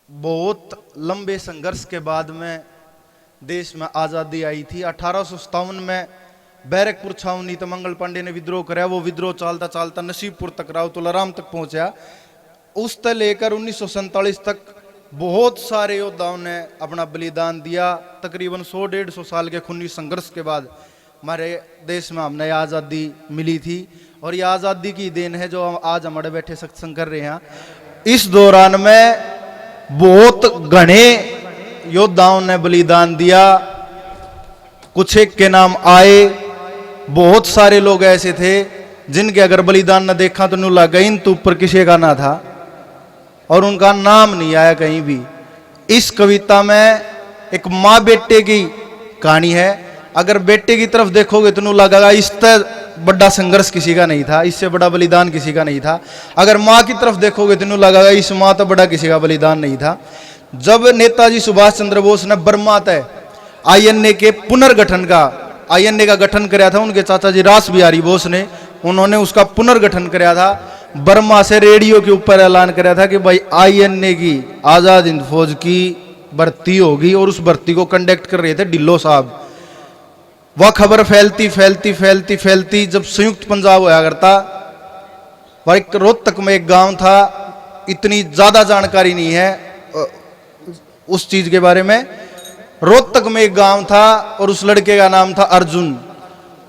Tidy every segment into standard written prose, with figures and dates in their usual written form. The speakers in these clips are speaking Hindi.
बहुत लंबे संघर्ष के बाद में देश में आज़ादी आई थी। 1857 में बैरकपुर छावनी तो मंगल पांडे ने विद्रोह कराया। वो विद्रोह चलता चलता नसीबपुर तक, राव तुलाराम तक पहुंचा। उस तक लेकर 1947 तक बहुत सारे योद्धाओं ने अपना बलिदान दिया। तकरीबन 100-150 साल के खूनी संघर्ष के बाद हमारे देश में हमने आज़ादी मिली थी, और ये आज़ादी की देन है जो आज हमारे बैठे सत्संग कर रहे हैं। इस दौरान में बहुत घने योद्धाओं ने बलिदान दिया। कुछ एक के नाम आए, बहुत सारे लोग ऐसे थे जिनके अगर बलिदान न देखा तो न्यू लगा इन तो ऊपर किसी का ना था, और उनका नाम नहीं आया कहीं भी। इस कविता में एक माँ बेटे की कहानी है। अगर बेटे की तरफ देखोगे तो न्यू लगेगा इससे बड़ा संघर्ष किसी का नहीं था, इससे बड़ा बलिदान किसी का नहीं था। अगर माँ की तरफ देखोगे तो न्यू लगेगा इस माँ तो बड़ा किसी का बलिदान नहीं था। जब नेताजी सुभाष चंद्र बोस ने बर्मा तय आईएनए के पुनर्गठन का आईएनए का गठन कराया था, उनके चाचा जी रास बिहारी बोस ने, उन्होंने उसका पुनर्गठन कराया था। बर्मा से रेडियो के ऊपर ऐलान कराया था कि भाई आईएनए की आजाद हिंद फौज की भर्ती होगी, और उस भर्ती को कंडक्ट कर रहे थे ढिल्लो साहब। वह खबर फैलती फैलती फैलती फैलती जब संयुक्त पंजाब होया करता, वह एक रोहतक में एक गांव था, इतनी ज्यादा जानकारी नहीं है उस चीज के बारे में। रोहतक में एक गांव था और उस लड़के का नाम था अर्जुन।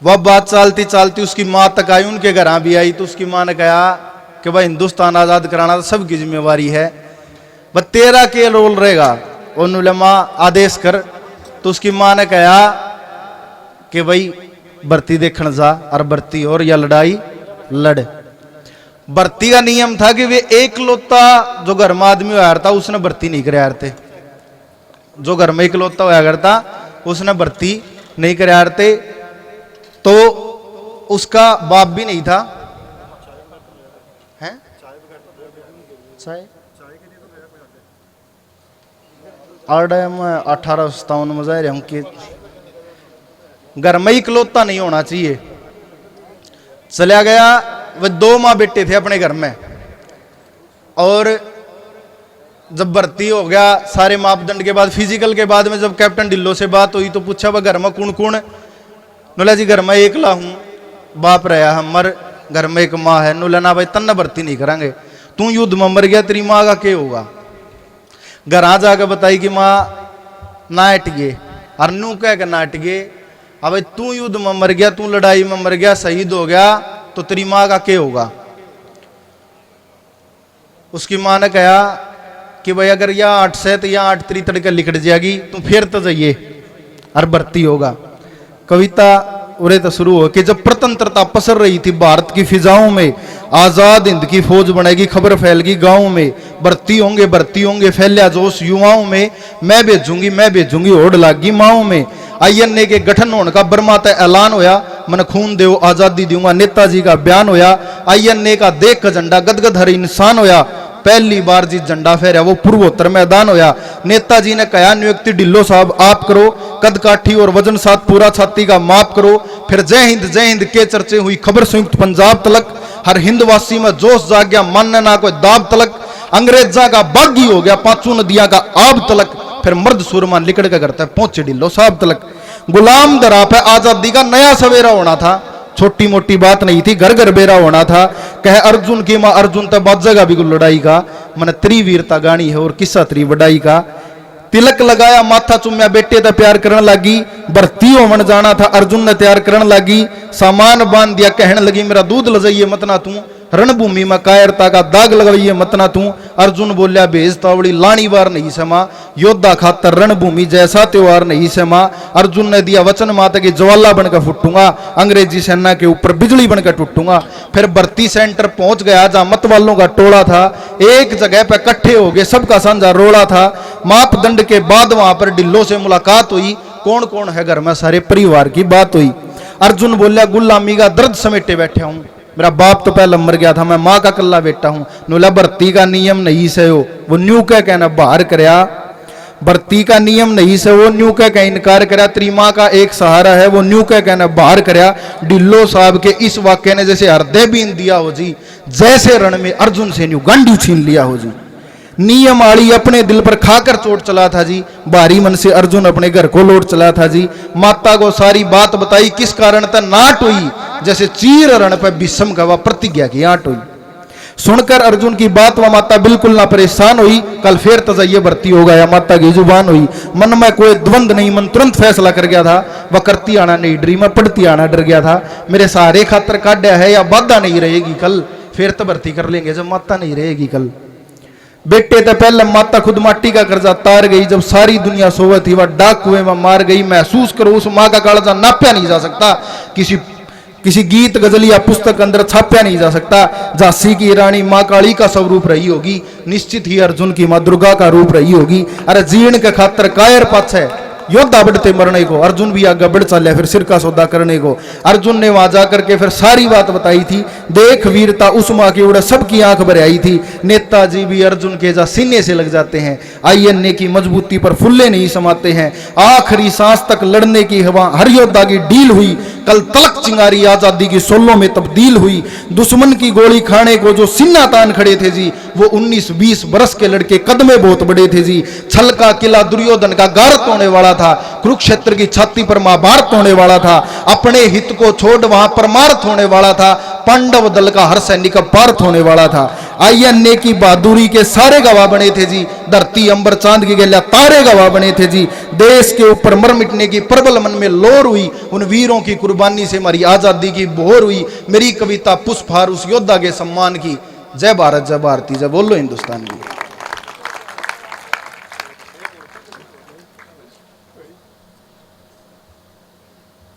वह बात चलती चलती उसकी माँ तक आई, उनके घर भी आई। तो उसकी माँ ने कहा कि भाई हिंदुस्तान आजाद कराना तो सबकी जिम्मेवारी है, वह तेरा के रोल रहेगा। उन्होंने माँ आदेश कर। तो उसकी माँ ने कहा कि भाई भर्ती देखने जा, और भर्ती और या लड़ाई लड़। भर्ती का नियम था कि वे एकलौता जो घर में आदमी होया था उसने भर्ती नहीं कराया थे। जो घर में इकलौता होया करता उसने भर्ती नहीं कराया थे। तो उसका बाप भी नहीं था, हैं? चाय 1857 में जा रहे हम कि घर में इकलौता नहीं होना चाहिए। चला गया। वे 2 माँ बेटे थे अपने घर में, और जब भर्ती हो गया सारे मापदंड के बाद, फिजिकल के बाद में जब कैप्टन ढिल्लो से बात हुई तो पूछा वह घर में कौन कौन? नोला जी घर में एकला हूं, बाप रहा हमर, घर में एक माँ है। नोला ना भाई तन्ना भर्ती नहीं करांगे, तू युद्ध में मर गया तेरी माँ का क्या होगा? घर आ जाकर बताई कि माँ नाट गए, और नू कह के नाट गए। अब तू युद्ध में मर गया, तू लड़ाई में मर गया, शहीद हो गया, तो तेरी माँ का क्या होगा? उसकी माँ ने कहा कि भाई अगर यहाँ 8 से तो यहाँ 8 3 तड़के लिखट जाएगी, तू फिर तो जाइए और भर्ती होगा। कविता उरे तो शुरू हो कि जब प्रतंत्रता पसर रही थी भारत की फिजाओं में, आजाद हिंद की फौज बनेगी, खबर फैलगी गांव में, भर्ती होंगे फैलिया जोश युवाओं में, मैं भेजूंगी होड़ लागी माओ में। आईएनए के गठन होने का बर्मा तय ऐलान होया, मन खून देव आजादी दूंगा नेताजी का बयान होया। आईएनए का देख का झंडा गदगद हर इंसान होया, पहली बार जिस झंडा फहरा वो पूर्वोत्तर मैदान होया। नेताजी ने कहा नियुक्ति ढिल्लो साहब आप करो, कद काठी और वजन साथ पूरा छाती का माप करो। फिर जय हिंद के चर्चे हुई खबर संयुक्त पंजाब तलक, हर हिंदवासी में जोश जाग गया मानने ना कोई दाब तलक। अंग्रेजा का बागी हो गया 5 नदियां का आब तलक, फिर मर्द सुरमा लिकड़ के करता है पहुंचे ढिल्लो साहब तलक। गुलाम दरा पे आजादी का नया सवेरा होना था, छोटी मोटी बात नहीं थी, घर घर बेरा होना था। कह अर्जुन की माँ अर्जुन तब बाजेगा भी लड़ाई का, मन त्रिवीरता गानी है और किस्सा त्रि वडाई का। तिलक लगाया माथा चुम्या बेटे तो प्यार करने लगी, भर्ती होवन जाना था अर्जुन ने तैयार करने लगी। सामान बांध दिया कहने लगी मेरा दूध ल जाइए मत ना तू, रणभूमि में कायरता का दाग लगाइए मत ना तू। अर्जुन बोलिया भेज तावड़ी लानी बार नहीं समा, योद्धा खातर रणभूमि जैसा त्योहार नहीं समा। अर्जुन ने दिया वचन माता की ज्वाला बनकर फुटूंगा, अंग्रेजी सेना के ऊपर बिजली बनकर टूटूंगा। फिर भर्ती सेंटर पहुंच गया जहां मत वालों का टोला था, एक जगह पे इकट्ठे हो गए सबका साझा रोड़ा था। मापदंड के बाद वहां पर ढिल्लो से मुलाकात हुई, कौन कौन है घर में सारे परिवार की बात हुई। अर्जुन बोलिया गुलामी का दर्द समेटे बैठा हूं, मेरा बाप तो पहले मर गया था, मैं माँ का कल्ला बेटा हूं। नोला भर्ती का नियम नहीं से हो, वो न्यू कह कहना बाहर करया। भर्ती का नियम नहीं से वो न्यू कह इनकार करया। तेरी माँ का एक सहारा है वो न्यू कह कहना बाहर करया। ढिल्लो साहब के इस वाक्य ने जैसे हृदय बीन दिया हो जी, जैसे रण में अर्जुन से न्यू गांडी छीन लिया हो जी। नियम आड़ी अपने दिल पर खाकर चोट चला था जी। भारी मन से अर्जुन अपने घर को लौट चला था जी। माता को सारी बात बताई, किस कारण तक नाट हुई, जैसे चीर रण पर भीष्म का वह प्रतिज्ञा की आट हुई। सुनकर अर्जुन की बात वह माता बिल्कुल ना परेशान हुई। कल फिर तजय्ये भर्ती हो गया, माता की जुबान हुई। मन में कोई द्वंद नहीं, मन तुरंत फैसला कर गया था। वह करती आना नहीं डरी, मैं पढ़ती आना डर गया था। मेरे सहारे खातर काढ़ा है या बाधा नहीं रहेगी कल, फिर तो भर्ती कर लेंगे जब माता नहीं रहेगी कल। बेटे तो पहले माता खुद माटी का कर्जा तार गई, जब सारी दुनिया सोवत थी वह डाक कुएं में मार गई। महसूस करो उस माँ का कालजा नाप्या नहीं जा सकता, किसी गीत गजल या पुस्तक अंदर छापया नहीं जा सकता। झांसी की रानी माँ काली का स्वरूप रही होगी, निश्चित ही अर्जुन की माँ दुर्गा का रूप रही होगी। अरे जीर्ण के खातर कायर पाछे योद्धा बढ़ते मरने को, अर्जुन भी आगे बढ़ चले फिर सिर का सौदा करने को। अर्जुन ने वहां जाकर के फिर सारी बात बताई थी। देख वीरता उस माँ की उड़े सबकी आंख भर आई थी। नेताजी भी अर्जुन के जा सीने से लग जाते हैं, आईएनए की मजबूती पर फुल्ले नहीं समाते हैं। आखिरी सांस तक लड़ने की हवा हर योद्धा की डील हुई। कल तलक चिंगारी आजादी की सोलों में तब्दील हुई। दुश्मन की गोली खाने को जो सिन्ना तान खड़े थे जी, वो 19-20 बरस के लड़के कदमे बहुत बड़े थे जी। छल का किला दुर्योधन का गारत होने वाला था, कुरुक्षेत्र की छाती पर महाभारत होने वाला था। अपने हित को छोड़ वहां परमार्थ होने वाला था। पांडव दल का हर सैनिक पार्थ होने वाला था। आईएनए की बहादुरी के सारे गवाह बने थे जी। धरती अंबर चांद की गैल्या तारे गवाह बने थे जी। देश के ऊपर मर मिटने की प्रबल मन में लोर हुई। उन वीरों की कुर्बानी से हमारी आजादी की बोहर हुई। मेरी कविता पुष्पहार उस योद्धा के सम्मान की। जय भारत जय भारती जय बोलो हिंदुस्तान की।